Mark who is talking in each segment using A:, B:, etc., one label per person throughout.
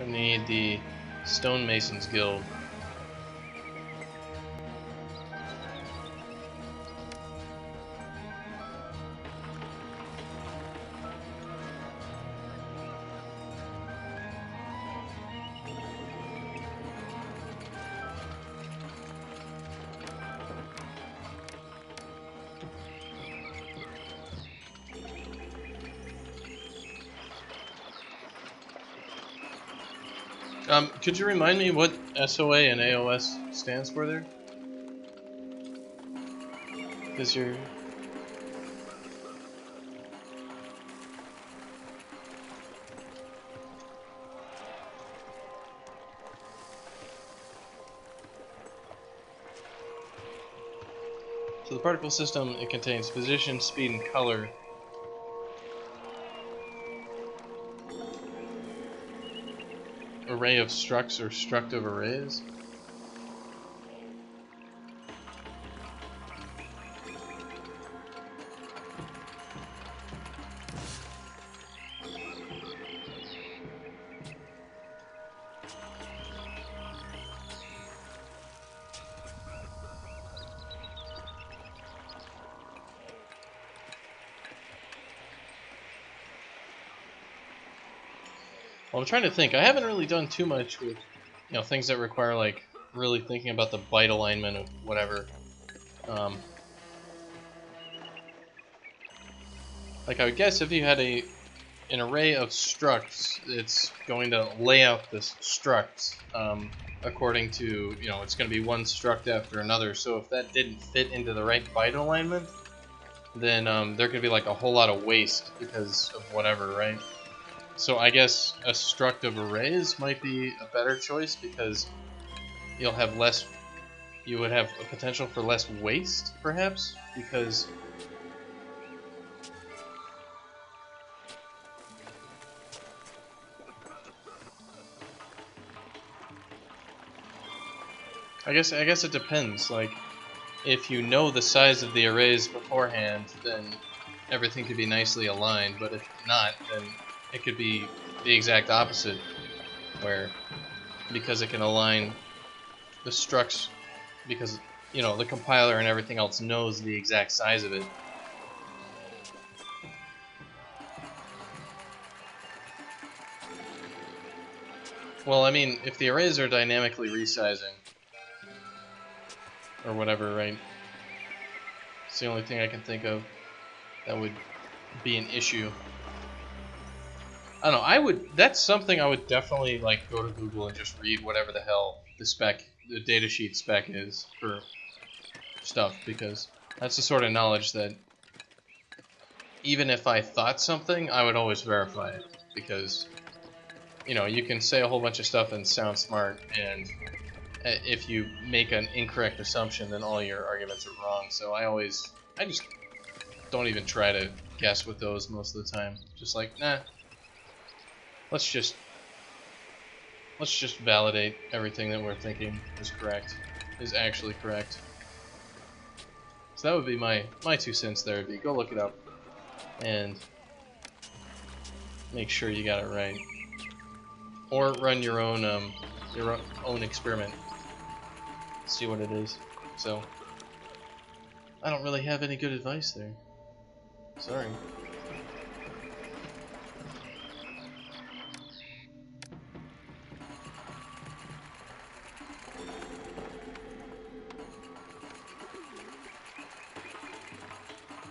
A: I need the Stonemasons Guild. Could you remind me what SOA and AOS stands for there? Because you're... So the particle system, it contains position, speed, and color. Array of structs or structive arrays. Well, I'm trying to think. I haven't really done too much with, things that require like really thinking about the byte alignment of whatever. Like I would guess if you had an array of structs, it's going to lay out this struct according to, it's going to be one struct after another. So if that didn't fit into the right byte alignment, then there could be like a whole lot of waste because of whatever, right? So I guess a struct of arrays might be a better choice because you'll have less. You would have a potential for less waste, perhaps, because I guess it depends. Like, if you know the size of the arrays beforehand, then everything could be nicely aligned. But if not, then it could be the exact opposite, where because it can align the structs, because the compiler and everything else knows the exact size of it. Well, I mean, if the arrays are dynamically resizing or whatever, right? It's the only thing I can think of that would be an issue. I don't know. That's something I would definitely like go to Google and just read whatever the hell the datasheet spec is for stuff, because that's the sort of knowledge that even if I thought something, I would always verify it, because you can say a whole bunch of stuff and sound smart, and if you make an incorrect assumption, then all your arguments are wrong. So I just don't even try to guess with those most of the time. Just like, nah, let's just validate everything that we're thinking is actually correct. So that would be my 2 cents there. Would be go look it up and make sure you got it right, or run your own experiment, see what it is. So I don't really have any good advice there. Sorry.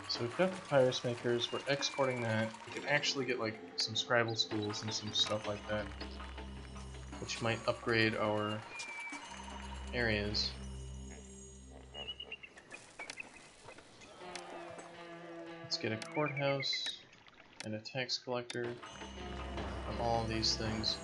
A: So we've got the papyrus makers, we're exporting that. We can actually get like some scribal schools and some stuff like that, which might upgrade our areas. Let's get a courthouse and a tax collector on all of these things.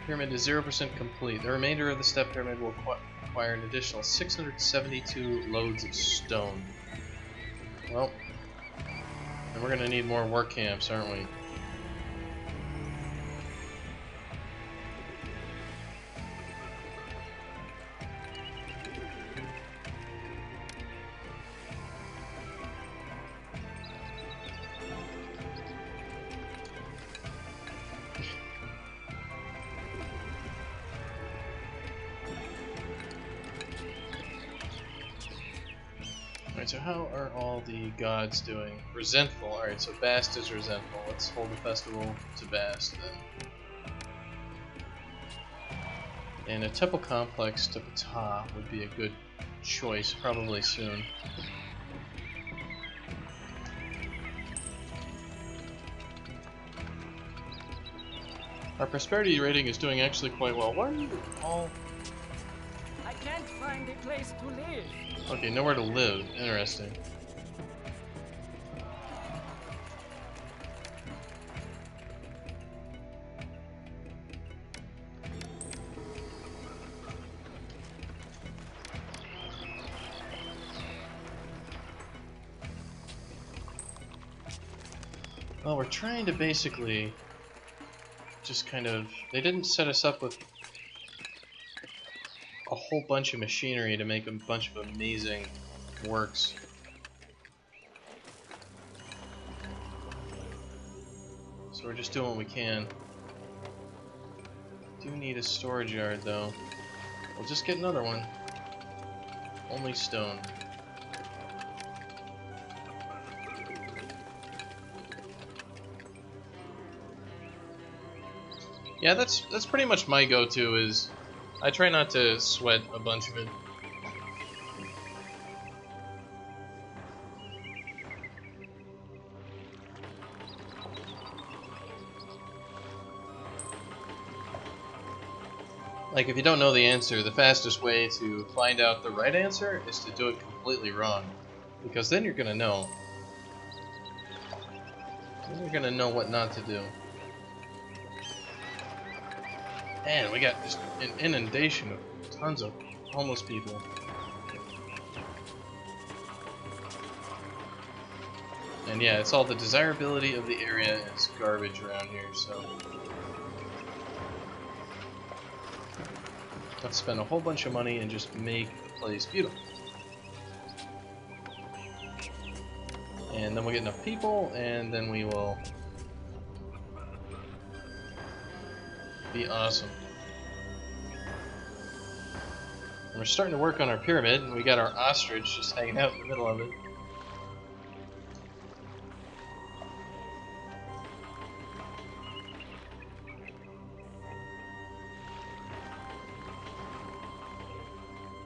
A: Pyramid is 0% complete. The remainder of the step pyramid will require an additional 672 loads of stone. Well, and we're gonna need more work camps, aren't we? Alright, so how are all the gods doing? Resentful. Alright, so Bast is resentful. Let's hold the festival to Bast then. And a temple complex to Ptah would be a good choice, probably soon. Our prosperity rating is doing actually quite well. Why are you all...
B: I can't find a place to live.
A: Okay, nowhere to live. Interesting. Well, we're trying to basically just kind of... They didn't set us up with a whole bunch of machinery to make a bunch of amazing works. So we're just doing what we can. Do need a storage yard though. We'll just get another one. Only stone. Yeah, that's pretty much my go-to is I try not to sweat a bunch of it. Like, if you don't know the answer, the fastest way to find out the right answer is to do it completely wrong. Because then you're gonna know. Then you're gonna know what not to do. And we got just an inundation of tons of homeless people. And yeah, it's all the desirability of the area is garbage around here, so... Let's spend a whole bunch of money and just make the place beautiful. And then we'll get enough people, and then we will be awesome. And we're starting to work on our pyramid, and we got our ostrich just hanging out in the middle of it.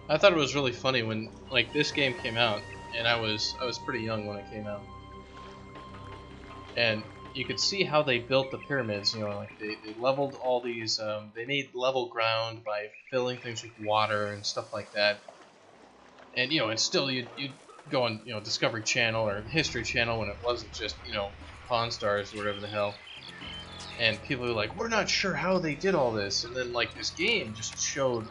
A: I thought it was really funny when, like, this game came out, and I was pretty young when it came out. And you could see how they built the pyramids, you know, like they leveled all these, they made level ground by filling things with water and stuff like that. And, you know, and still you'd go on, you know, Discovery Channel or History Channel when it wasn't just, you know, Pawn Stars or whatever the hell. And people were like, we're not sure how they did all this. And then, like, this game just showed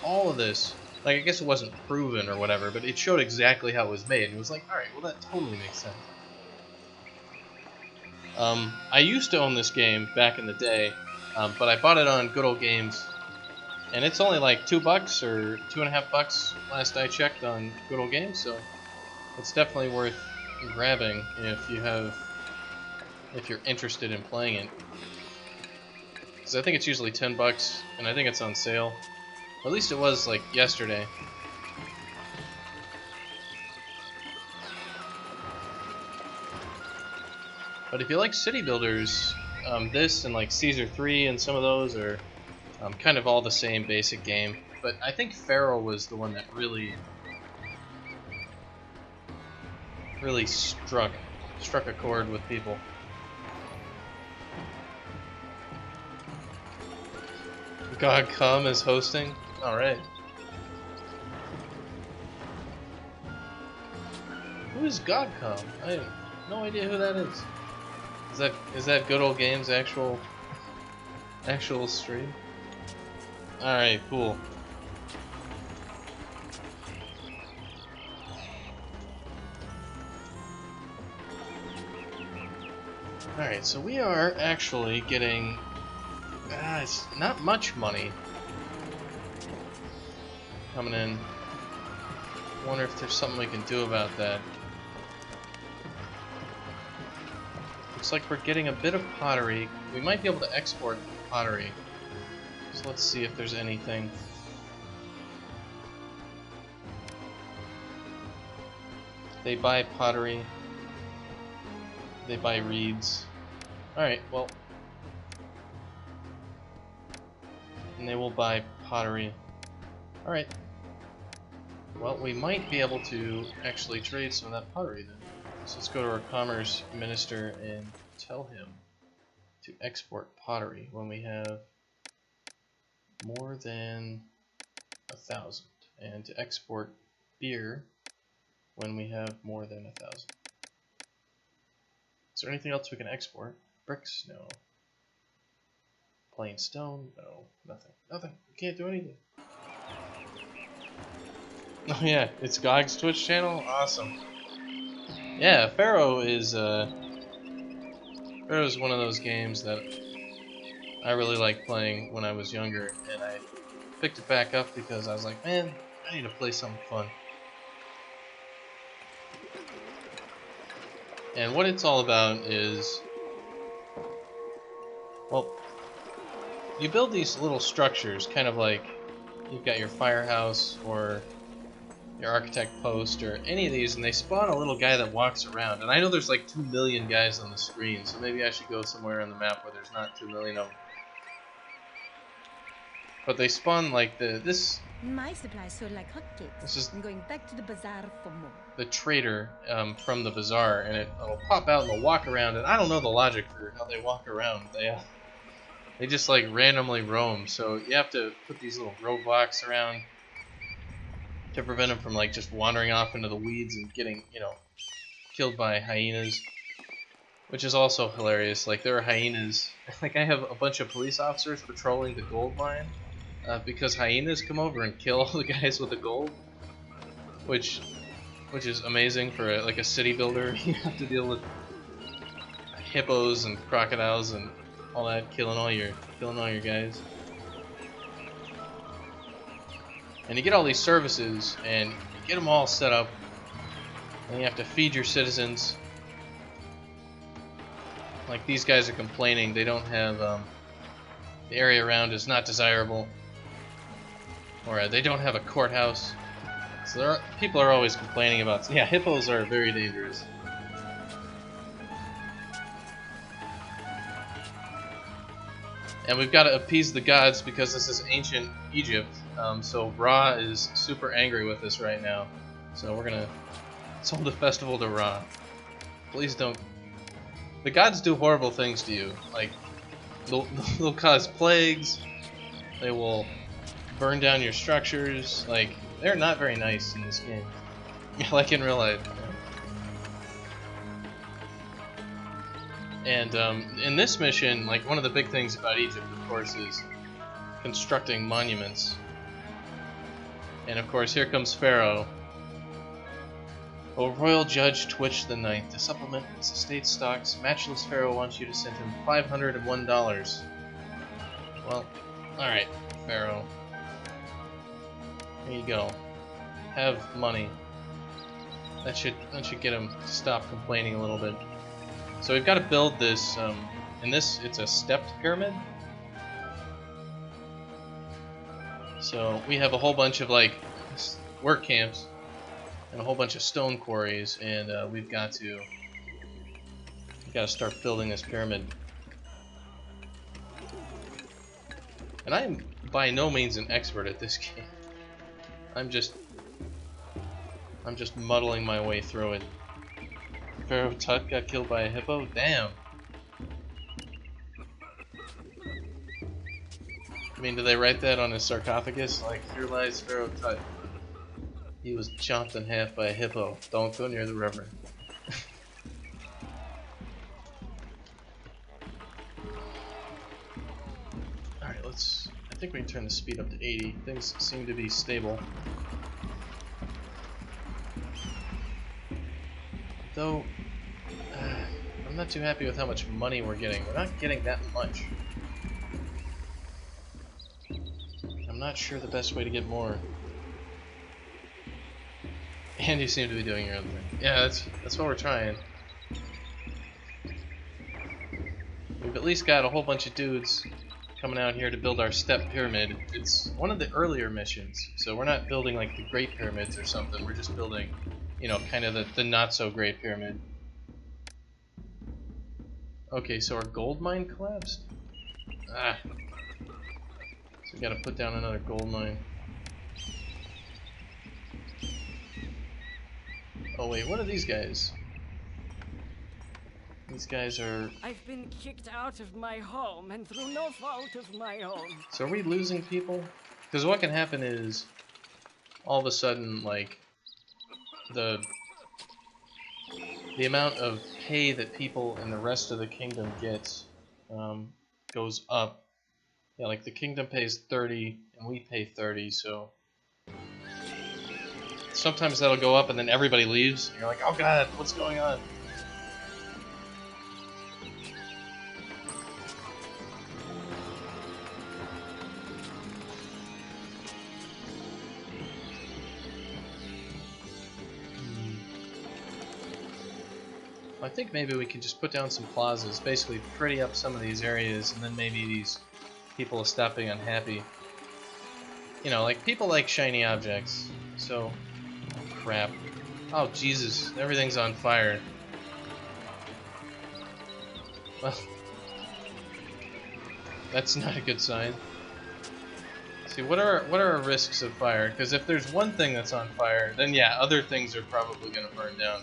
A: all of this. Like, I guess it wasn't proven or whatever, but it showed exactly how it was made. And it was like, alright, well, that totally makes sense. I used to own this game back in the day, but I bought it on Good Old Games, and it's only like $2 or $2.50 last I checked on Good Old Games, so it's definitely worth grabbing if you're interested in playing it. Because I think it's usually $10, and I think it's on sale. Or at least it was like yesterday. But if you like city builders, this and like Caesar 3 and some of those are kind of all the same basic game. But I think Pharaoh was the one that really struck a chord with people. God Come is hosting? Alright. Who is God Come? I have no idea who that is. Is that Good Old Games actual stream? Alright, cool. Alright, so we are actually getting... it's not much money coming in. Wonder if there's something we can do about that. Looks like we're getting a bit of pottery. We might be able to export pottery. So let's see if there's anything. They buy pottery. They buy reeds. Alright, well. And they will buy pottery. Alright. Well, we might be able to actually trade some of that pottery then. So let's go to our commerce minister and tell him to export pottery when we have more than 1,000, and to export beer when we have more than 1,000. Is there anything else we can export? Bricks? No. Plain stone? No. Nothing. Nothing. We can't do anything. Oh yeah, it's Gog's Twitch channel? Awesome. Yeah, Pharaoh is Pharaoh's one of those games that I really liked playing when I was younger, and I picked it back up because I was like, man, I need to play something fun. And what it's all about is, well, you build these little structures, kind of like you've got your firehouse or your architect post or any of these, and they spawn a little guy that walks around. And I know there's like 2 million guys on the screen, so maybe I should go somewhere on the map where there's not 2 million of them. But they spawn like this.
C: My supplies sold like hotcakes.
A: This is
C: I'm going back to the bazaar for more.
A: the trader from the bazaar, and it'll pop out and they'll walk around. And I don't know the logic for how they walk around. They just like randomly roam. So you have to put these little roadblocks around to prevent them from like just wandering off into the weeds and getting, you know, killed by hyenas. Which is also hilarious. Like there are hyenas. Like I have a bunch of police officers patrolling the gold mine because hyenas come over and kill all the guys with the gold, which is amazing for like a city builder. You have to deal with hippos and crocodiles and all that, killing all your guys. And you get all these services and you get them all set up, and you have to feed your citizens. Like these guys are complaining they don't have the area around is not desirable, or they don't have a courthouse. So people are always complaining about. Yeah, hippos are very dangerous. And we've got to appease the gods because this is ancient Egypt. So Ra is super angry with us right now. So we're gonna hold a festival to Ra. Please don't. The gods do horrible things to you. Like they'll cause plagues. They will burn down your structures. Like they're not very nice in this game. Like in real life. Yeah. And in this mission, like one of the big things about Egypt, of course, is constructing monuments. And of course, here comes Pharaoh. O royal judge Twitch the Ninth, to supplement its estate stocks, Matchless Pharaoh wants you to send him $501. Well, alright, Pharaoh. Here you go. Have money. That should get him to stop complaining a little bit. So we've got to build this, and it's a stepped pyramid. So we have a whole bunch of like work camps and a whole bunch of stone quarries, and we've got to start building this pyramid. And I am by no means an expert at this game. I'm just muddling my way through it. Pharaoh Tut got killed by a hippo? Damn. I mean, do they write that on his sarcophagus? Like, here lies Pharaoh Tut. He was chopped in half by a hippo. Don't go near the river. Alright, let's think we can turn the speed up to 80. Things seem to be stable. Though, I'm not too happy with how much money we're getting. We're not getting that much. I'm not sure the best way to get more. And you seem to be doing your own thing. Yeah, that's what we're trying. We've at least got a whole bunch of dudes coming out here to build our step pyramid. It's one of the earlier missions, so we're not building like the Great Pyramids or something. We're just building, you know, kind of the not so great pyramid. Okay, so our gold mine collapsed? Ah. So we gotta put down another gold mine. Oh wait, what are these guys? These guys are...
B: I've been kicked out of my home and through no fault of my own.
A: So are we losing people? Because what can happen is, all of a sudden, like, the amount of pay that people in the rest of the kingdom get goes up. Yeah, like the kingdom pays 30 and we pay 30, so sometimes that'll go up and then everybody leaves. And you're like, oh god, what's going on? I think maybe we can just put down some plazas, basically pretty up some of these areas, and then maybe these people will stop being unhappy. You know, like, people like shiny objects, so... Oh, crap. Oh, Jesus, everything's on fire. Well, that's not a good sign. See, what are our risks of fire? Because if there's one thing that's on fire, then yeah, other things are probably going to burn down.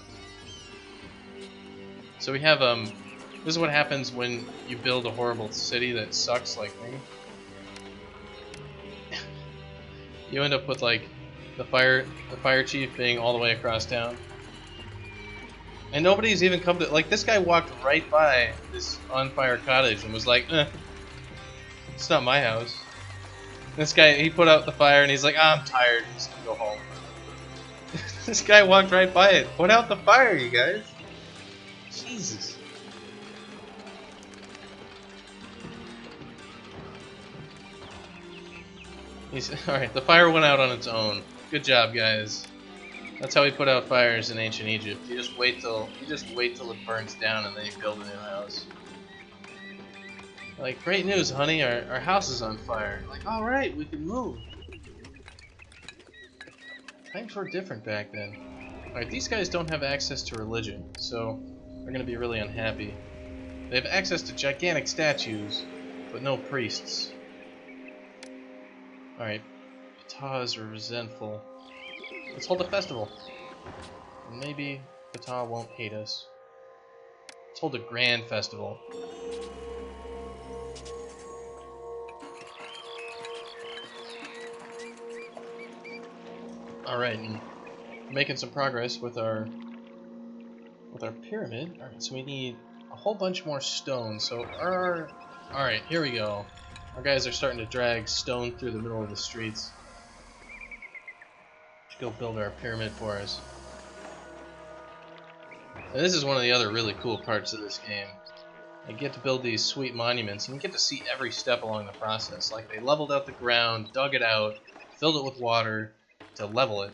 A: So we have, this is what happens when you build a horrible city that sucks like me. You end up with, like, the fire chief being all the way across town. And nobody's even come to, like, this guy walked right by this on fire cottage and was like, it's not my house. This guy, he put out the fire and he's like, I'm tired, I'm just gonna go home. This guy walked right by it. Put out the fire, you guys. Jesus. Alright, the fire went out on its own. Good job, guys. That's how we put out fires in ancient Egypt. You just wait till it burns down and then you build a new house. Like, great news, honey, our house is on fire. Like, alright, we can move. Times were different back then. Alright, these guys don't have access to religion, so they're gonna be really unhappy. They have access to gigantic statues, but no priests. Alright, Ptah is resentful. Let's hold a festival. Maybe Ptah won't hate us. Let's hold a grand festival. Alright, and we're making some progress with our pyramid. Alright, so we need a whole bunch more stone. So alright, here we go. Our guys are starting to drag stone through the middle of the streets. Should go build our pyramid for us. And this is one of the other really cool parts of this game. You get to build these sweet monuments, and you get to see every step along the process. Like, they leveled out the ground, dug it out, filled it with water to level it,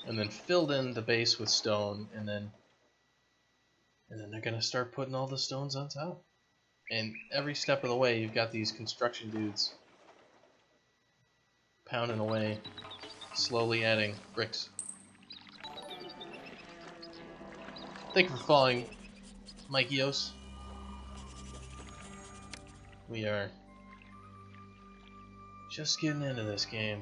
A: and then filled in the base with stone, and then they're gonna start putting all the stones on top. And every step of the way, you've got these construction dudes pounding away, slowly adding bricks. Thank you for following, Mikeyos. We are just getting into this game.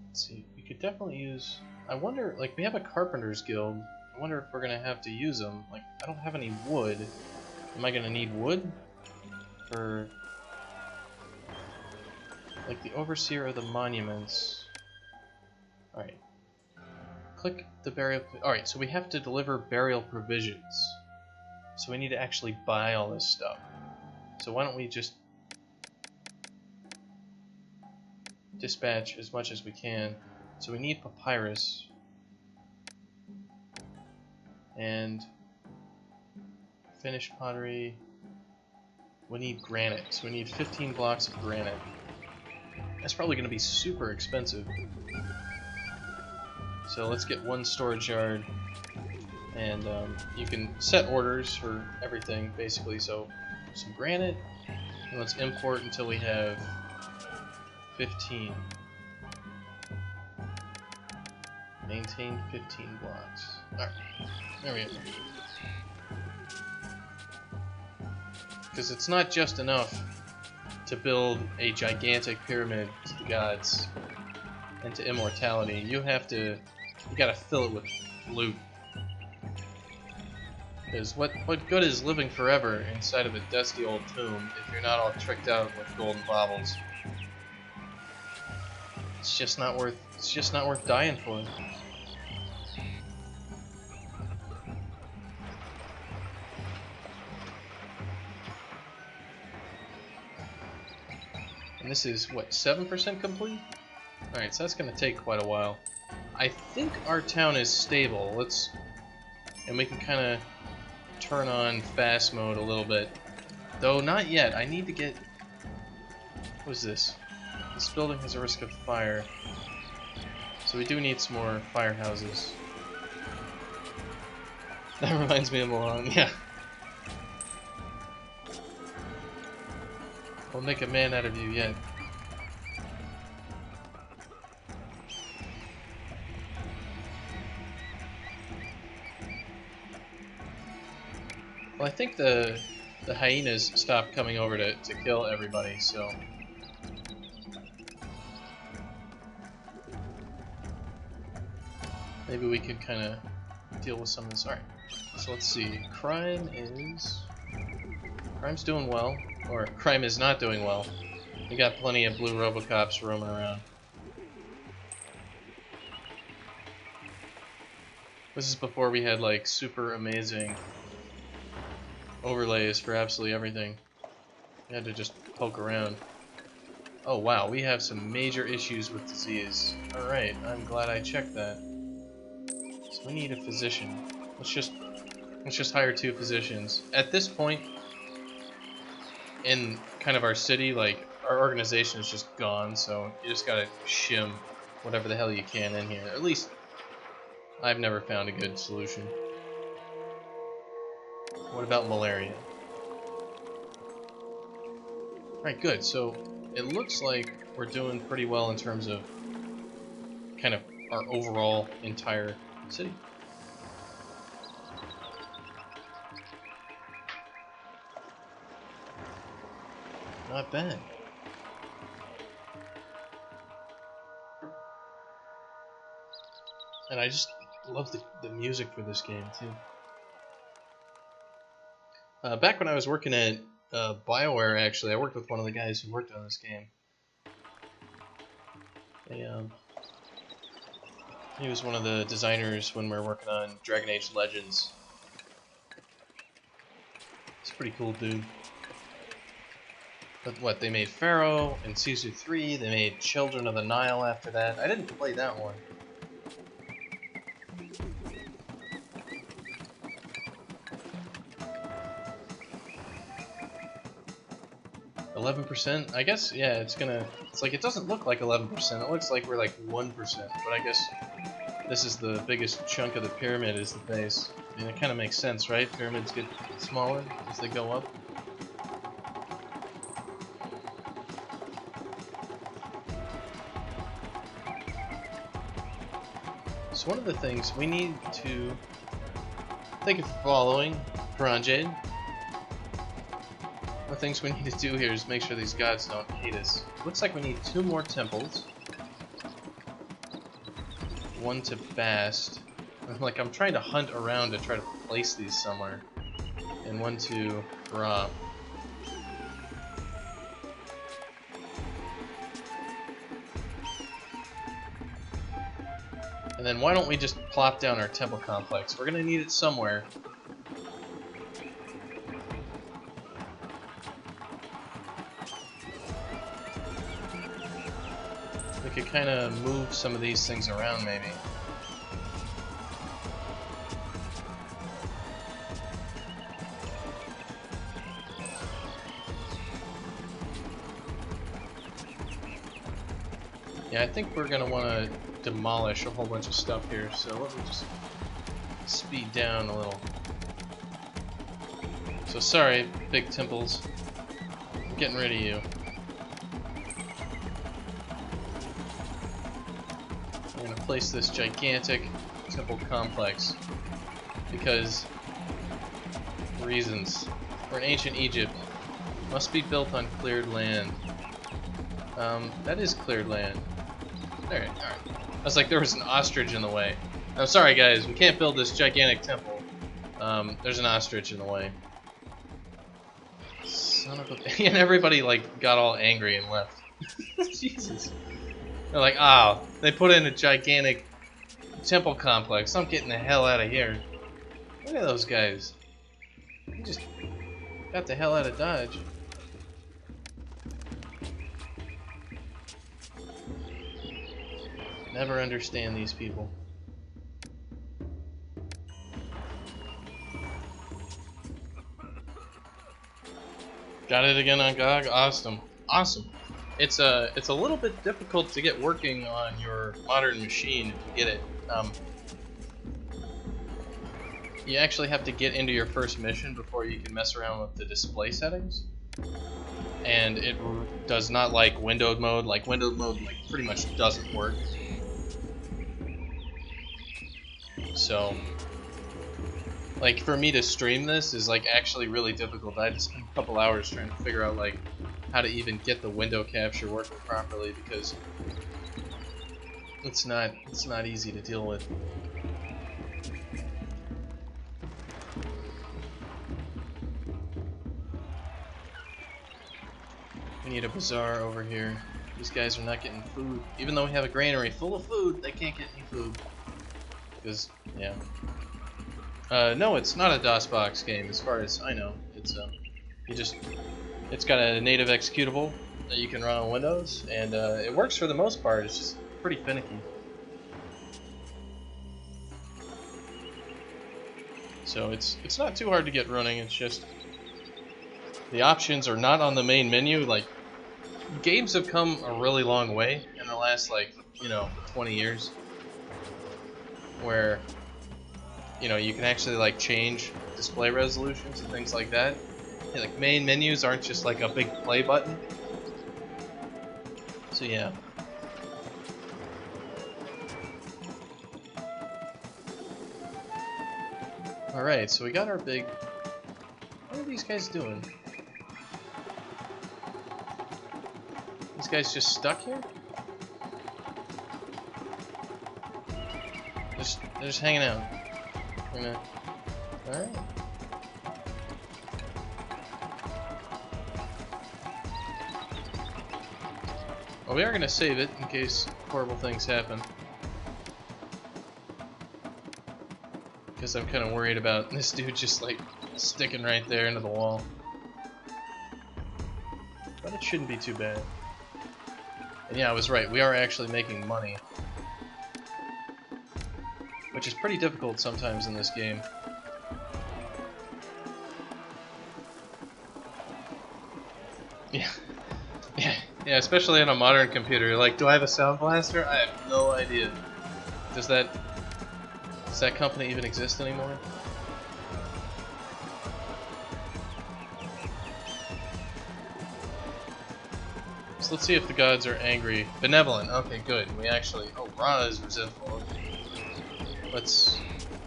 A: Let's see, we could definitely use... I wonder, like, we have a carpenter's guild. I wonder if we're gonna have to use them. Like, I don't have any wood. Am I gonna need wood? For... like, the overseer of the monuments. Alright. Click the burial... Alright, so we have to deliver burial provisions. So we need to actually buy all this stuff. So why don't we just dispatch as much as we can. So we need papyrus. And finished pottery. We need granite. So we need 15 blocks of granite. That's probably going to be super expensive. So let's get one storage yard. And you can set orders for everything, basically. So some granite. And let's import until we have 15. Maintain 15 blocks. Alright, there we go. Because it's not just enough to build a gigantic pyramid to the gods and to immortality. You gotta fill it with loot. Because what good is living forever inside of a dusty old tomb if you're not all tricked out with golden baubles? It's just not worth dying for. And this is what, 7% complete? Alright, so that's gonna take quite a while. I think our town is stable. And we can kinda turn on fast mode a little bit. Though not yet. I need to get... What is this? This building has a risk of fire. So we do need some more firehouses. That reminds me of Milan, yeah. We'll make a man out of you yet. Well, I think the hyenas stopped coming over to kill everybody, so... Maybe we could kind of deal with some of this. Alright, so let's see. Crime's doing well. Or, crime is not doing well. We got plenty of blue Robocops roaming around. This is before we had, like, super amazing overlays for absolutely everything. We had to just poke around. Oh wow, we have some major issues with disease. Alright, I'm glad I checked that. So we need a physician. Let's just hire 2 physicians. At this point in kind of our city, like, our organization is just gone, so you just gotta shim whatever the hell you can in here. At least I've never found a good solution. What about malaria? Alright, good. So it looks like we're doing pretty well in terms of kind of our overall entire city. Not bad. And I just love the music for this game, too. Back when I was working at BioWare, actually, I worked with one of the guys who worked on this game. He was one of the designers when we were working on Dragon Age Legends. He's a pretty cool dude. But what, they made Pharaoh and Sisu 3, they made Children of the Nile after that. I didn't play that one. 11%? I guess, yeah, it's like, it doesn't look like 11%, it looks like we're like 1%, but I guess this is the biggest chunk of the pyramid is the base. I mean, it kind of makes sense, right? Pyramids get smaller as they go up. So one of the things we need to... Thank you for following, Piranjade. One of the things we need to do here is make sure these gods don't hate us. Looks like we need 2 more temples. 1 to Bast. I'm trying to hunt around to try to place these somewhere. And 1 to Ra. And then why don't we just plop down our temple complex? We're gonna need it somewhere. could kind of move some of these things around, maybe. Yeah, I think we're gonna want to demolish a whole bunch of stuff here, so let me just speed down a little. So sorry, big temples. I'm getting rid of you. I'm gonna place this gigantic temple complex because reasons. We're in ancient Egypt. Must be built on cleared land. That is cleared land. Alright, alright. I was like, there was an ostrich in the way. I'm sorry guys, we can't build this gigantic temple. There's an ostrich in the way. Son of a... And everybody like got all angry and left. Jesus. They're like, ah, oh, they put in a gigantic temple complex. I'm getting the hell out of here. Look at those guys. They just got the hell out of Dodge. Never understand these people. Got it again on GOG? Awesome. Awesome. It's a little bit difficult to get working on your modern machine if you get it. You actually have to get into your first mission before you can mess around with the display settings. And it does not like windowed mode. Like windowed mode like pretty much doesn't work. So, like for me to stream this is like actually really difficult. I had to spend a couple hours trying to figure out like how to even get the window capture working properly because it's not easy to deal with. We need a bazaar over here. These guys are not getting food. Even though we have a granary full of food, they can't get any food. Because, yeah. No, it's not a DOSBox game, as far as I know. It's it's got a native executable that you can run on Windows, and it works for the most part. It's just pretty finicky. So it's not too hard to get running. It's just the options are not on the main menu. Like games have come a really long way in the last 20 years. Where you can actually like change display resolutions and things like that. And, like main menus aren't just like a big play button. So yeah. Alright, so we got our big... What are these guys doing? These guys just stuck here? They're just hanging out. Alright. Well, we are gonna save it in case horrible things happen. Because I'm kind of worried about this dude just like sticking right there into the wall. But it shouldn't be too bad. And yeah, I was right. We are actually making money. Which is pretty difficult sometimes in this game. Yeah. Yeah, especially on a modern computer. Like, do I have a sound blaster? I have no idea. Does that company even exist anymore? So let's see if the gods are angry. Benevolent. Okay, good. We actually... Oh, Ra is resentful. Let's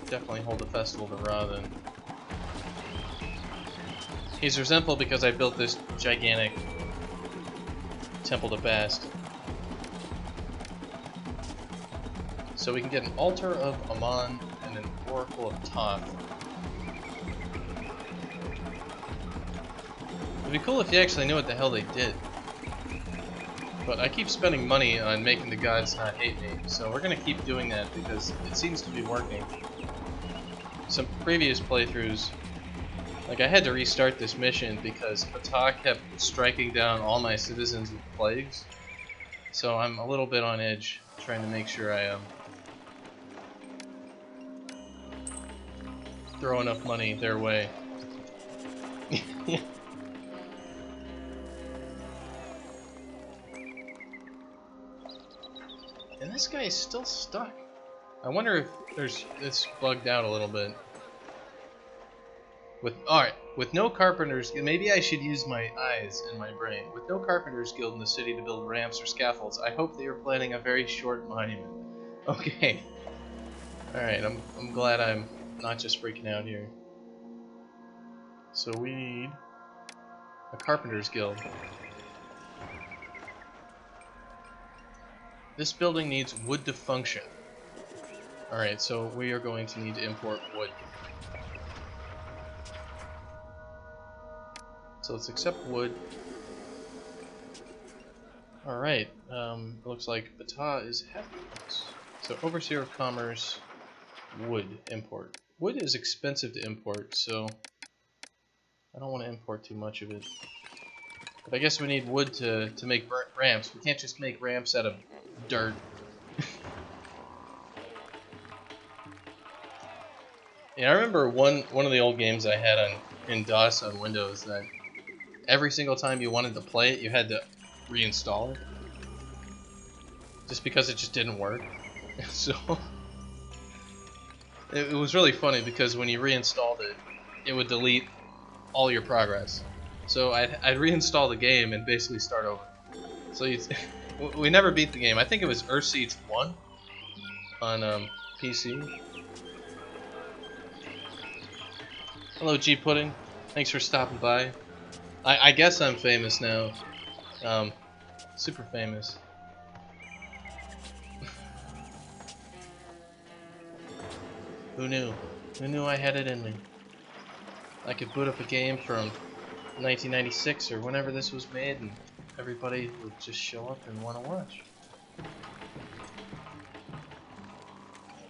A: definitely hold a festival to Ra then. He's resentful because I built this gigantic temple to Bast. So we can get an altar of Amun and an oracle of Thoth. It'd be cool if you actually knew what the hell they did. But I keep spending money on making the gods not hate me, so we're gonna keep doing that because it seems to be working. Some previous playthroughs, like I had to restart this mission because Ptah kept striking down all my citizens with plagues. So I'm a little bit on edge, trying to make sure I throw enough money their way. And this guy is still stuck. I wonder if it's bugged out a little bit. With no carpenters, maybe I should use my eyes and my brain. With no carpenters guild in the city to build ramps or scaffolds, I hope they are planning a very short monument. Okay. Alright, I'm glad I'm not just freaking out here. So we need a carpenters guild. This building needs wood to function. Alright, so we are going to need to import wood. So let's accept wood. Alright, looks like Bata is happy with us. So Overseer of Commerce, wood import. Wood is expensive to import, so I don't want to import too much of it. But I guess we need wood to make ramps. We can't just make ramps out of dirt. Yeah, I remember one of the old games I had in DOS on Windows that every single time you wanted to play it, you had to reinstall it. Just because it just didn't work. So it was really funny because when you reinstalled it, it would delete all your progress. So I'd reinstall the game and basically start over. So we never beat the game. I think it was Earthseeds 1 on PC. Hello, G Pudding. Thanks for stopping by. I guess I'm famous now. Super famous. Who knew? Who knew I had it in me? I could boot up a game from 1996 or whenever this was made and everybody would just show up and want to watch.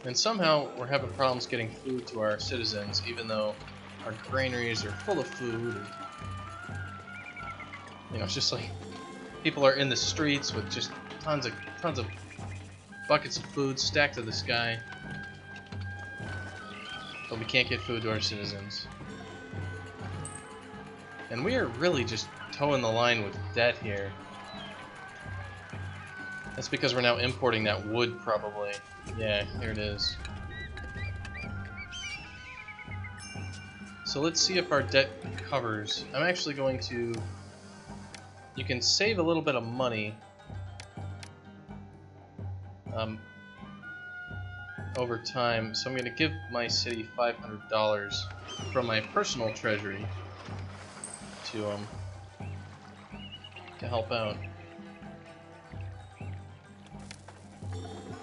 A: And somehow we're having problems getting food to our citizens, even though our granaries are full of food. And, you know, it's just like people are in the streets with just tons of buckets of food stacked to the sky. But we can't get food to our citizens. And we are really just towing the line with debt here. That's because we're now importing that wood, probably. Yeah, here it is. So let's see if our debt covers. I'm actually going to... You can save a little bit of money over time. So I'm going to give my city $500 from my personal treasury to help out.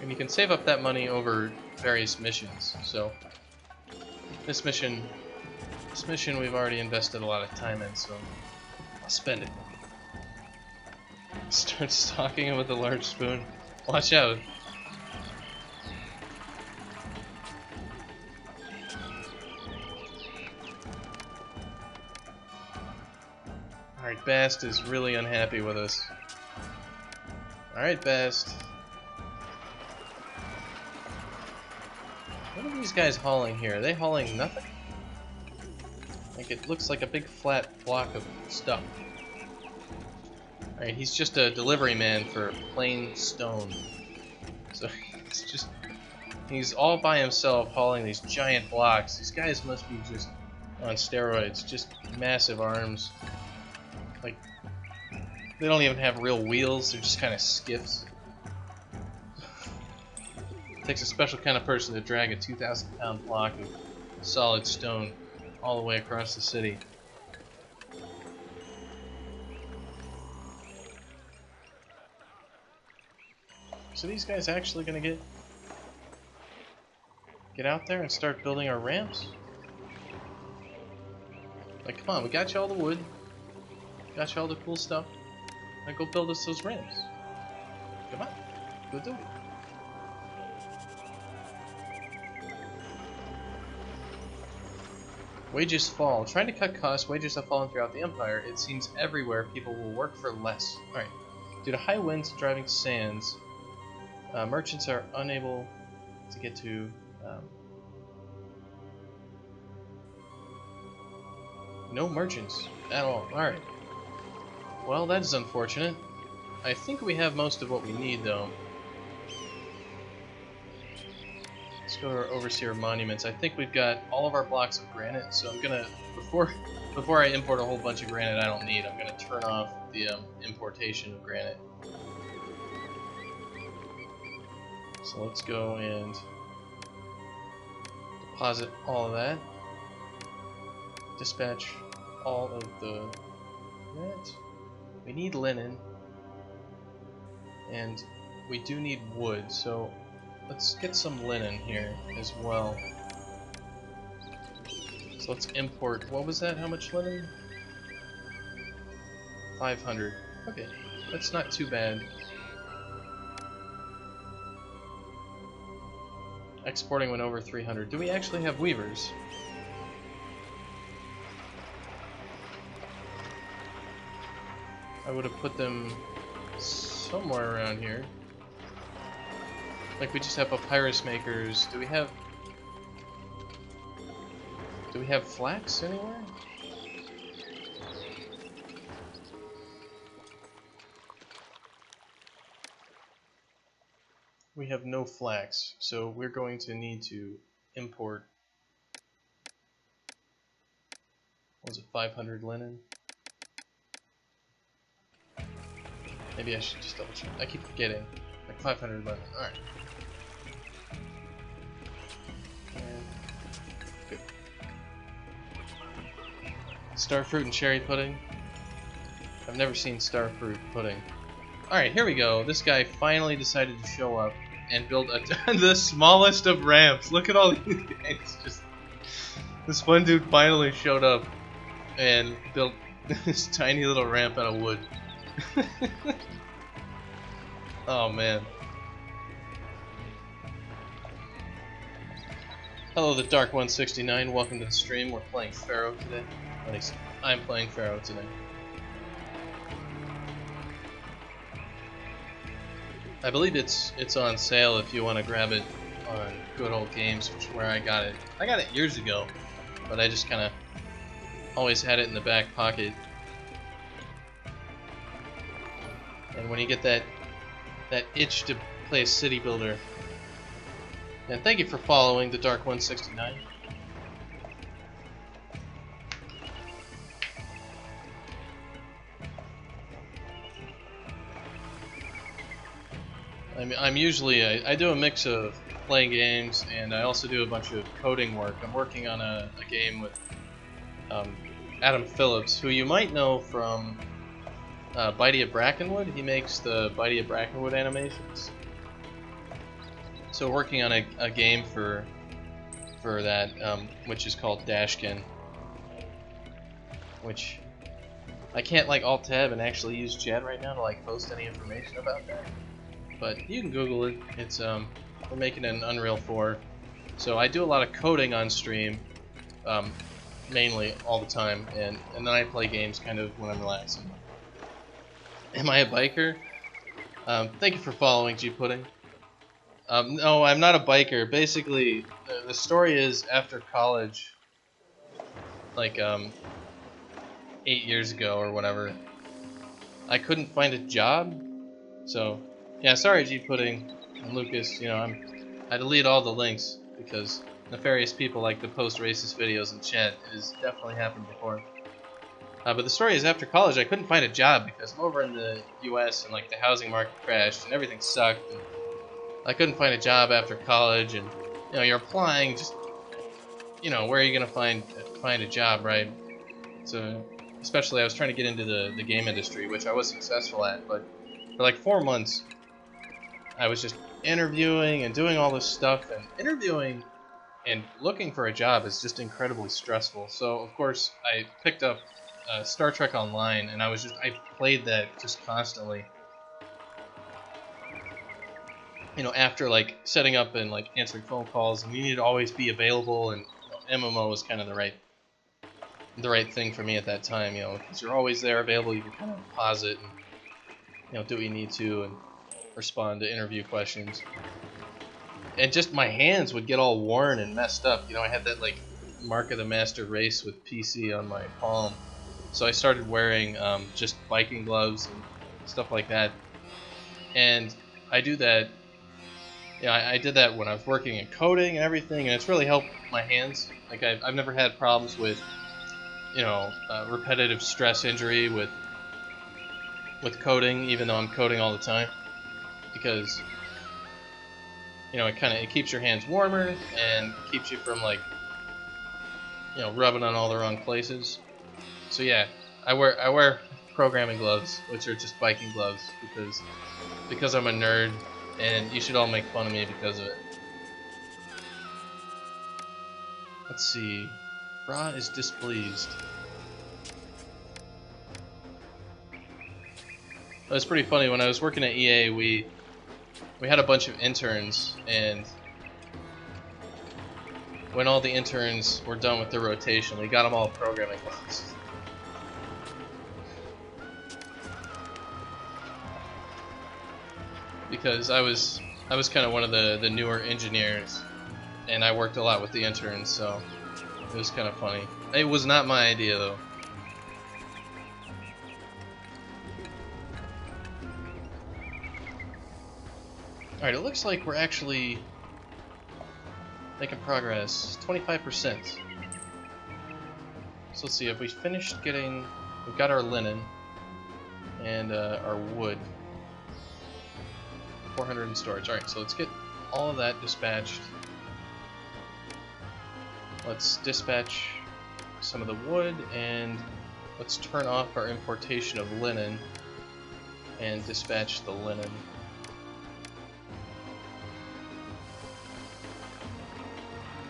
A: And you can save up that money over various missions. So this mission we've already invested a lot of time in, so I'll spend it. Start stalking him with a large spoon. Watch out. Alright, Bast is really unhappy with us. Alright, Bast. What are these guys hauling here? Are they hauling nothing? Like, it looks like a big flat block of stuff. Alright, he's just a delivery man for plain stone. So he's all by himself hauling these giant blocks. These guys must be just on steroids, just massive arms. Like, they don't even have real wheels, they're just kind of skiffs. It takes a special kind of person to drag a 2,000-pound block of solid stone all the way across the city. So these guys actually gonna get out there and start building our ramps? Like, come on, we got you all the wood, got you all the cool stuff. Now go build us those ramps. Come on, go do it. Wages fall. Trying to cut costs, wages have fallen throughout the empire. It seems everywhere people will work for less. Alright, Due to high winds and driving sands, merchants are unable to get to. No merchants at all. Alright. Well, that is unfortunate. I think we have most of what we need, though. Let's go to our Overseer Monuments. I think we've got all of our blocks of granite, so I'm gonna, before I import a whole bunch of granite I don't need, I'm gonna turn off the importation of granite. So let's go and deposit all of that. Dispatch all of that. We need linen, and we do need wood, so let's get some linen here as well. So let's import, what was that, how much linen? 500. Okay, that's not too bad. Exporting went over 300. Do we actually have weavers? I would have put them somewhere around here. Like, we just have papyrus makers. Do we have flax anywhere? We have no flax, so we're going to need to import, what was it, 500 linen? Maybe I should just double check. I keep forgetting. Like 500 linen. Alright. Good. Starfruit and cherry pudding. I've never seen starfruit pudding. Alright, here we go. This guy finally decided to show up and build the smallest of ramps. Look at all these guys. Just this one dude finally showed up and built this tiny little ramp out of wood. Oh man. Hello, the Dark 169. Welcome to the stream. We're playing Pharaoh today. At least I'm playing Pharaoh today. I believe it's on sale if you want to grab it on Good Old Games, which is where I got it. I got it years ago, but I just kind of always had it in the back pocket. And when you get that itch to play a city builder. And thank you for following the Dark 169. I'm usually, I do a mix of playing games, and I also do a bunch of coding work. I'm working on a game with Adam Phillips, who you might know from Bitey of Brackenwood. He makes the Bitey of Brackenwood animations. So working on a game for that, which is called Dashkin, which I can't like Alt-Tab and actually use chat right now to like post any information about that. But you can Google it. It's we're making an Unreal 4, so I do a lot of coding on stream, mainly all the time, and then I play games kind of when I'm relaxing. Am I a biker? Thank you for following, G Pudding. No, I'm not a biker. Basically, the story is after college, like 8 years ago or whatever, I couldn't find a job, so. Yeah, sorry G Pudding and Lucas, you know, I delete all the links because nefarious people like to post racist videos in chat. It has definitely happened before. But the story is after college I couldn't find a job because I'm over in the US and like the housing market crashed and everything sucked. And I couldn't find a job after college, and you know, you're applying, just, you know, where are you gonna find a job, right? So especially I was trying to get into the game industry, which I was successful at, but for like 4 months I was just interviewing and doing all this stuff, and interviewing and looking for a job is just incredibly stressful. So of course I picked up Star Trek Online, and I played that just constantly. You know, after like setting up and like answering phone calls, and you need to always be available, and you know, MMO was kind of the right thing for me at that time. You know, because you're always there available, you can kind of pause it do what you need to and respond to interview questions. And just my hands would get all worn and messed up. I had that like mark of the master race with PC on my palm. So I started wearing just biking gloves and stuff like that. And I do that. I did that when I was working in coding and everything, and it's really helped my hands. Like I've never had problems with repetitive stress injury with coding, even though I'm coding all the time, because it keeps your hands warmer and keeps you from like rubbing on all the wrong places. So yeah, I wear programming gloves, which are just biking gloves, because I'm a nerd, and you should all make fun of me because of it. Let's see. Ra is displeased. It was pretty funny when I was working at EA. We had a bunch of interns, and when all the interns were done with their rotation, we got them all programming gloves. Because I was kind of one of the newer engineers, and I worked a lot with the interns, so it was kind of funny. It was not my idea though. Alright, it looks like we're actually making progress. 25%. So let's see, if we finished we've got our linen and our wood. 400 in storage. Alright, so let's get all of that dispatched. Let's dispatch some of the wood, and let's turn off our importation of linen and dispatch the linen.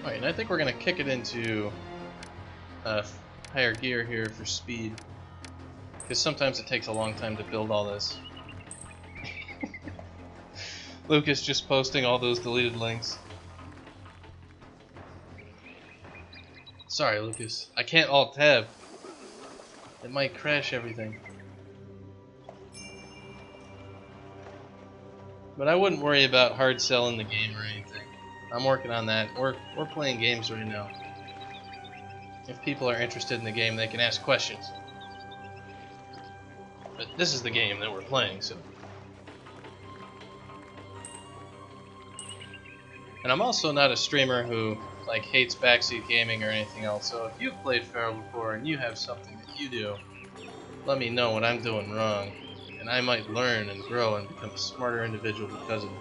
A: Alright, and I think we're going to kick it into higher gear here for speed, because sometimes it takes a long time to build all this. Lucas just posting all those deleted links. Sorry, Lucas. I can't alt-tab. It might crash everything. But I wouldn't worry about hard selling the game or anything. I'm working on that. We're playing games right now. If people are interested in the game, they can ask questions. But this is the game that we're playing, so. And I'm also not a streamer who like hates backseat gaming or anything else. So if you've played Pharaoh before and you have something that you do, let me know what I'm doing wrong, and I might learn and grow and become a smarter individual because of it.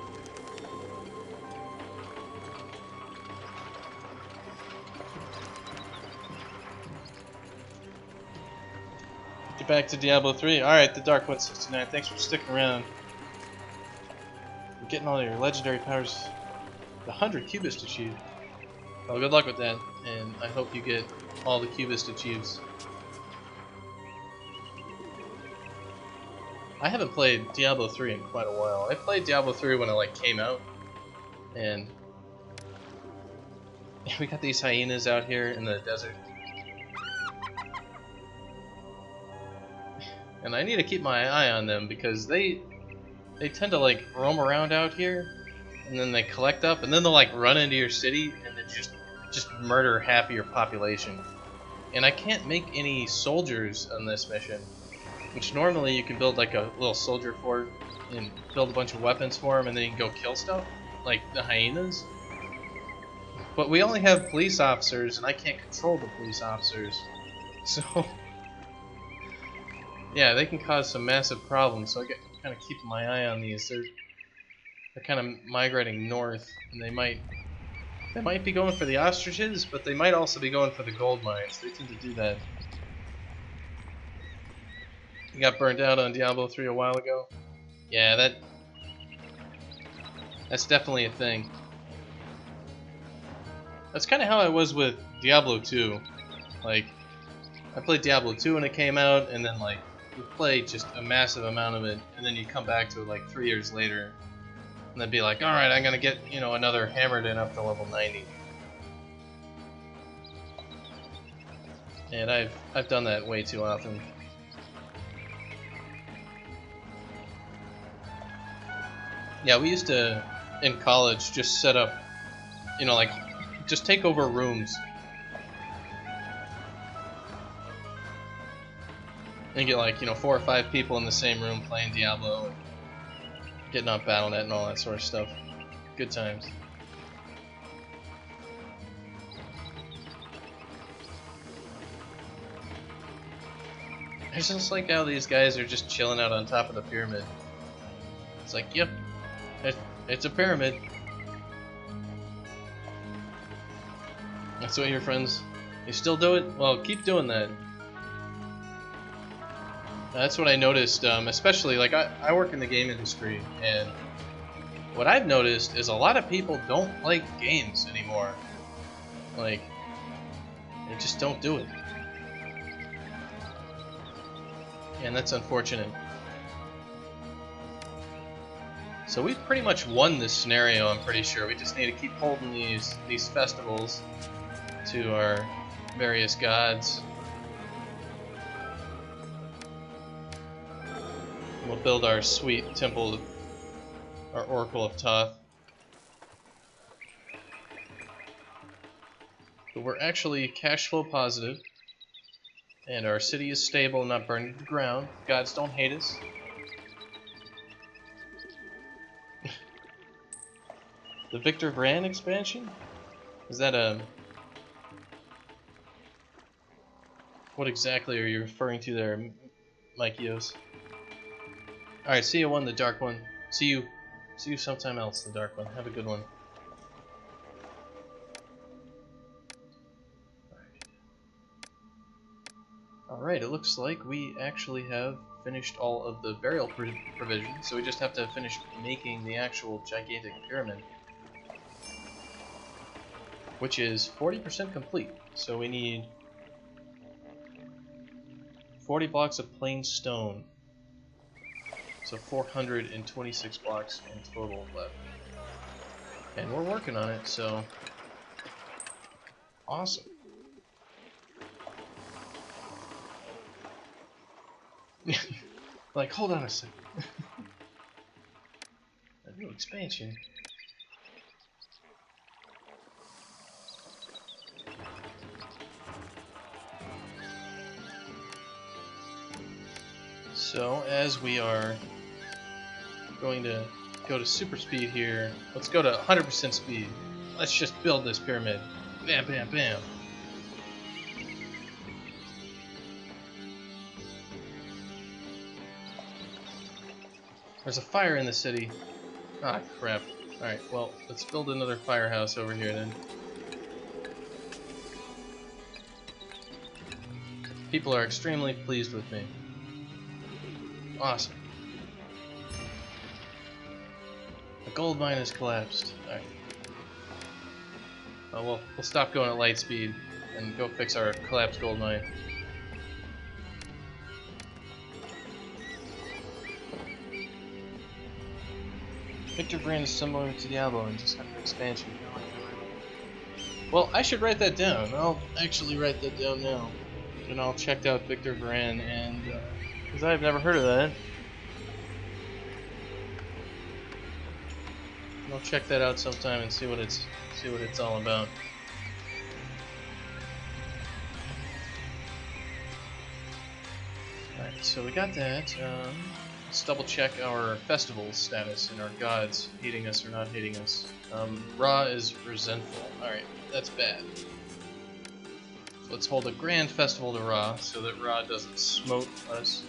A: Get back to Diablo 3. Alright, the Dark 169, thanks for sticking around. You're getting all your legendary powers. The 100 Cubist achieved. Well, good luck with that, and I hope you get all the Cubist achieves. I haven't played Diablo 3 in quite a while. I played Diablo 3 when it came out, and we got these hyenas out here in the desert. And I need to keep my eye on them because they tend to roam around out here, and then they collect up, and then they'll run into your city and then just murder half of your population. And I can't make any soldiers on this mission, which normally you can build a little soldier fort and build a bunch of weapons for them, and then you can go kill stuff like the hyenas. But we only have police officers, and I can't control the police officers, so yeah, they can cause some massive problems. So I get kind of keeping my eye on these. They're kind of migrating north, and they might be going for the ostriches, but they might also be going for the gold mines. They tend to do that. You got burned out on Diablo 3 a while ago? Yeah, that's definitely a thing. That's kind of how I was with Diablo 2. I played Diablo 2 when it came out, and then you play just a massive amount of it, and then you come back to it 3 years later, and then be like, alright, I'm gonna get, another hammered in up to level 90. And I've done that way too often. Yeah, we used to, in college, just set up, you know, like, just take over rooms. And get, like, you know, 4 or 5 people in the same room playing Diablo, getting on Battle.net and all that sort of stuff. Good times. I just like how these guys are just chilling out on top of the pyramid. It's like, yep, it's a pyramid. That's what your friends, you still do it? Well, keep doing that. That's what I noticed, especially, like, I work in the game industry, and what I've noticed is a lot of people don't like games anymore. Like, they just don't do it. And that's unfortunate. So we've pretty much won this scenario, I'm pretty sure. We just need to keep holding these festivals to our various gods. We'll build our sweet temple, our Oracle of Thoth. But we're actually cash flow positive, and our city is stable and not burning to the ground. Gods don't hate us. The Victor Vran expansion? Is that a... What exactly are you referring to there, Mikeos? Alright, see you one, the Dark One. See you sometime else, the Dark One. Have a good one. Alright, it looks like we actually have finished all of the burial provisions, so we just have to finish making the actual gigantic pyramid, which is 40% complete. So we need 40 blocks of plain stone, so 426 blocks in total left. And we're working on it, so awesome. Like, hold on a second. A new expansion. So, as we are going to go to super speed here, let's go to 100% speed. Let's just build this pyramid. Bam, bam, bam. There's a fire in the city. Ah, crap. Alright, well, let's build another firehouse over here then. People are extremely pleased with me. Awesome. The gold mine has collapsed. Alright. Well, we'll stop going at light speed and go fix our collapsed gold mine. Victor Brand is similar to Diablo and just got an expansion. Well, I should write that down. I'll actually write that down now. And I'll check out Victor Varan, and because I've never heard of that. And I'll check that out sometime and see what it's all about. Alright, so we got that. Let's double check our festival status and our gods hating us or not hating us. Ra is resentful. Alright, that's bad. So let's hold a grand festival to Ra so that Ra doesn't smote us.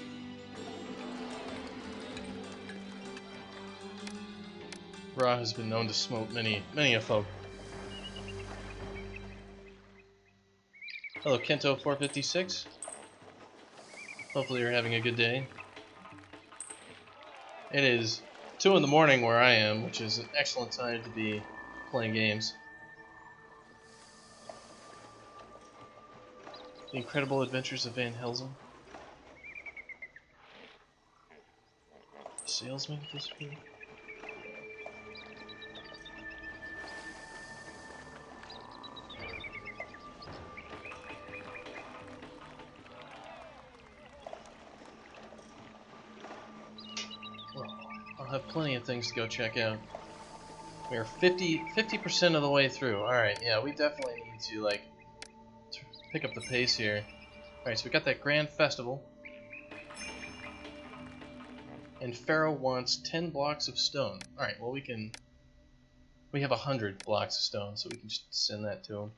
A: Ra has been known to smote many a folk. Hello, Kento456. Hopefully you're having a good day. It is 2 in the morning where I am, which is an excellent time to be playing games. The Incredible Adventures of Van Helsing. Salesman disappeared. I'll have plenty of things to go check out. We are 50% of the way through. Alright, yeah, we definitely need to, like, pick up the pace here. Alright, so we got that grand festival. And Pharaoh wants 10 blocks of stone. Alright, well we have 100 blocks of stone, so we can just send that to him.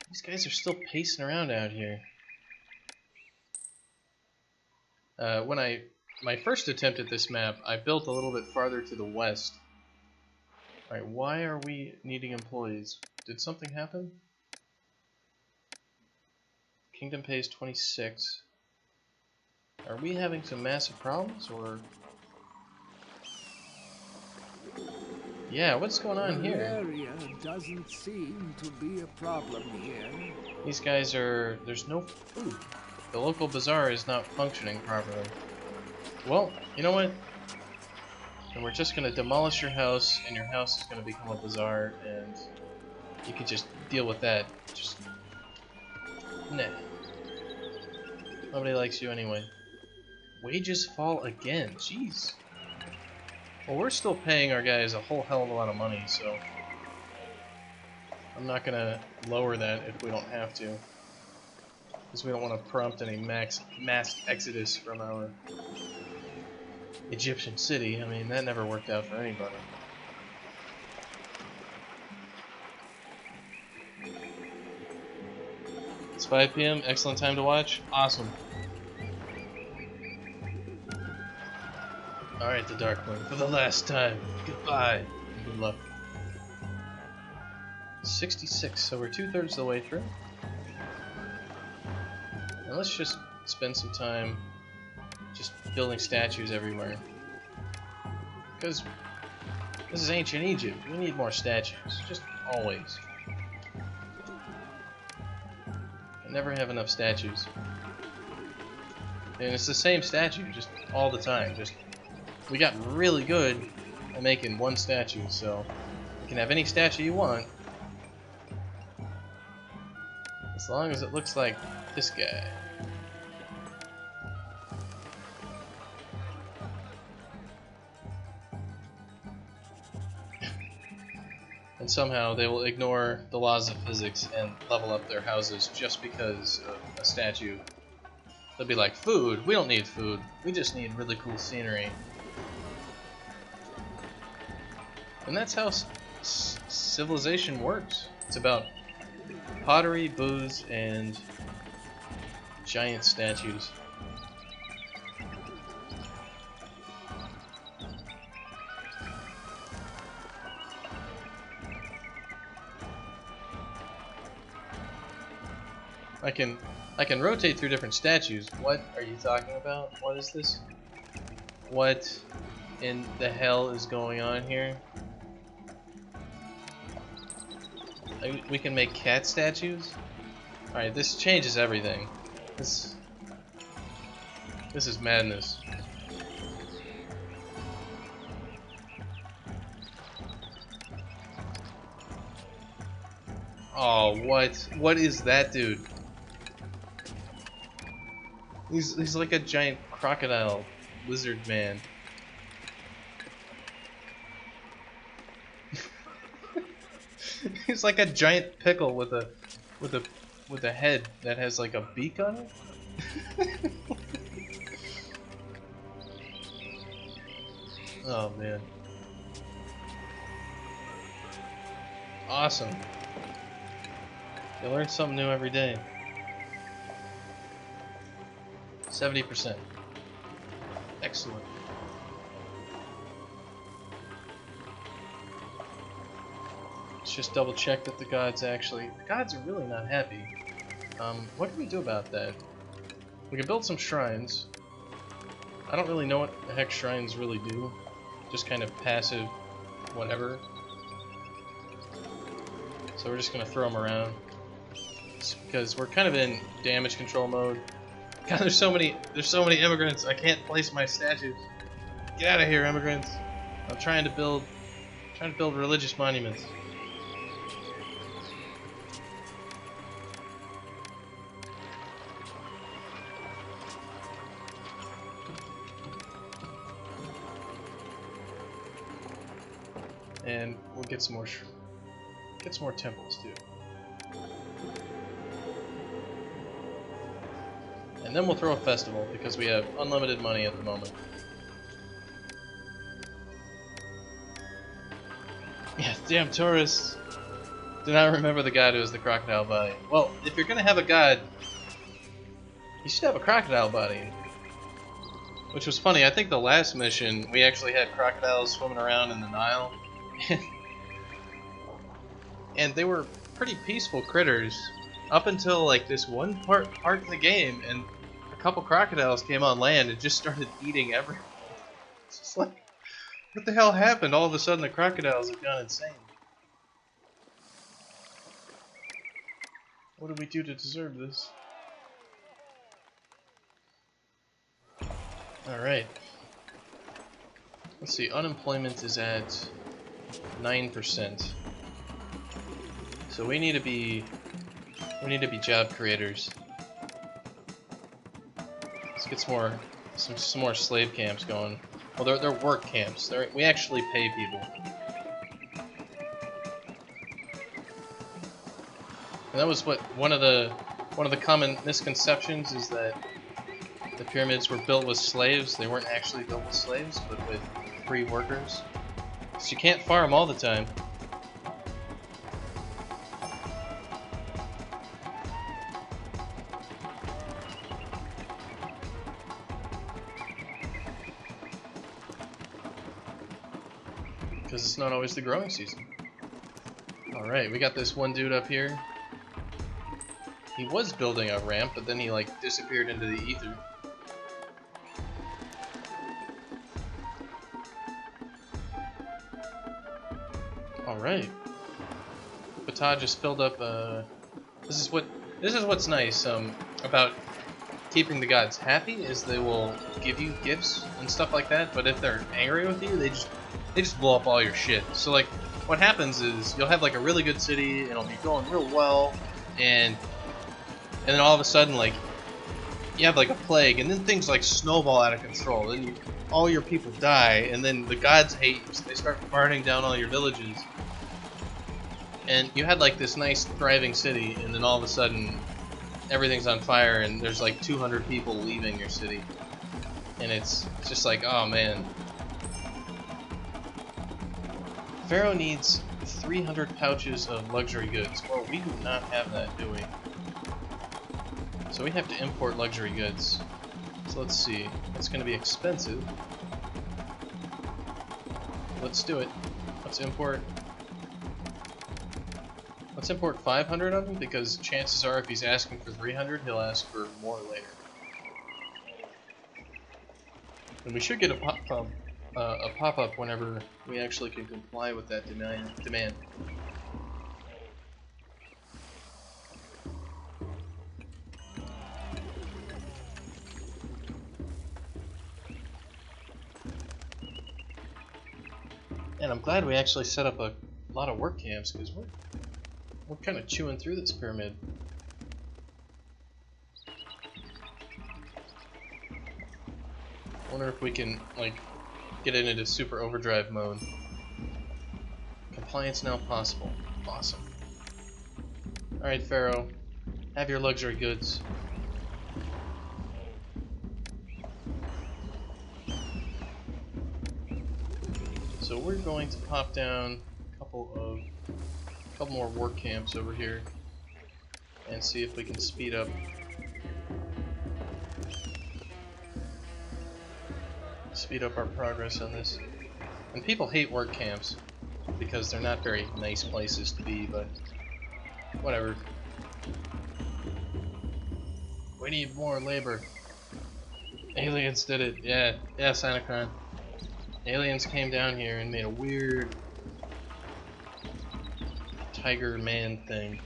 A: These guys are still pacing around out here. My first attempt at this map, I built a little bit farther to the west. Alright, why are we needing employees? Did something happen? Kingdom pays 26. Are we having some massive problems, or...? Yeah, what's going on here?
D: The area doesn't seem to be a problem here.
A: These guys are... there's no food. The local bazaar is not functioning properly. Well, you know what? And we're just gonna demolish your house, and your house is gonna become a bazaar, and you can just deal with that. Just... nah. Nobody likes you anyway. Wages fall again, jeez. Well, we're still paying our guys a whole hell of a lot of money, so I'm not gonna lower that if we don't have to, because we don't want to prompt any mass exodus from our Egyptian city. I mean, that never worked out for anybody. It's 5 p.m. Excellent time to watch. Awesome. Alright, the Dark One, for the last time. Goodbye. And good luck. 66, so we're 2/3 of the way through. And let's just spend some time just building statues everywhere. Because this is ancient Egypt. We need more statues. Just always. I never have enough statues. And it's the same statue, just all the time. Just we got really good at making one statue, so you can have any statue you want. As long as it looks like this guy. And somehow they will ignore the laws of physics and level up their houses just because of a statue. They'll be like, food? We don't need food. We just need really cool scenery. And that's how civilization works. It's about pottery, booze, and giant statues. I can rotate through different statues. What are you talking about? What is this? What in the hell is going on here? We can make cat statues? Alright, this changes everything. This is madness. Oh, what? What is that dude? He's like a giant crocodile lizard man. He's like a giant pickle with a head that has like a beak on it. Oh man. Awesome. You learn something new every day. 70%. Excellent. Let's just double check that the gods actually... The gods are really not happy. What can we do about that? We can build some shrines. I don't really know what the heck shrines really do. Just kind of passive whatever. So we're just gonna throw them around. Just because we're kind of in damage control mode. God, there's so many immigrants. I can't place my statues. Get out of here, immigrants. I'm trying to build religious monuments. And we'll get some more temples too. And then we'll throw a festival because we have unlimited money at the moment. Yeah, damn tourists. Do not remember the god who has the crocodile body. Well, if you're gonna have a god, you should have a crocodile body. Which was funny, I think the last mission, we actually had crocodiles swimming around in the Nile. And they were pretty peaceful critters. Up until like this one part of the game, and a couple crocodiles came on land and just started eating everything. It's just like, what the hell happened? All of a sudden the crocodiles have gone insane. What did we do to deserve this? Alright. Let's see, unemployment is at 9%. So we need to be job creators. Let's get some more slave camps going. Well, they're work camps. We actually pay people. And that was what one of the common misconceptions is that the pyramids were built with slaves. They weren't actually built with slaves, but with free workers. So you can't farm all the time. Because it's not always the growing season. Alright, we got this one dude up here. He was building a ramp, but then he like disappeared into the ether. Alright. Batah just filled up this is what's nice about keeping the gods happy is they will give you gifts and stuff like that, but if they're angry with you, they just blow up all your shit. So like what happens is you'll have like a really good city and it'll be going real well, and then all of a sudden like you have like a plague, and then things like snowball out of control. Then all your people die, and then the gods hate you, so they start burning down all your villages. And you had like this nice thriving city, and then all of a sudden everything's on fire, and there's like 200 people leaving your city, and it's just like, oh man. Pharaoh needs 300 pouches of luxury goods. Well, we do not have that, do we? So we have to import luxury goods. So let's see. It's going to be expensive. Let's do it. Let's import 500 of them, because chances are if he's asking for 300, he'll ask for more later. And we should get a pop-up whenever we actually can comply with that demand. And I'm glad we actually set up a lot of work camps, because we're kind of chewing through this pyramid. Wonder if we can like get it into super overdrive mode. Compliance now possible. Awesome. Alright, Pharaoh, have your luxury goods. So we're going to pop down a couple more work camps over here and see if we can speed up our progress on this. And people hate work camps because they're not very nice places to be, but whatever. We need more labor. Aliens did it. Yeah, Sinacron. Aliens came down here and made a weird tiger man thing.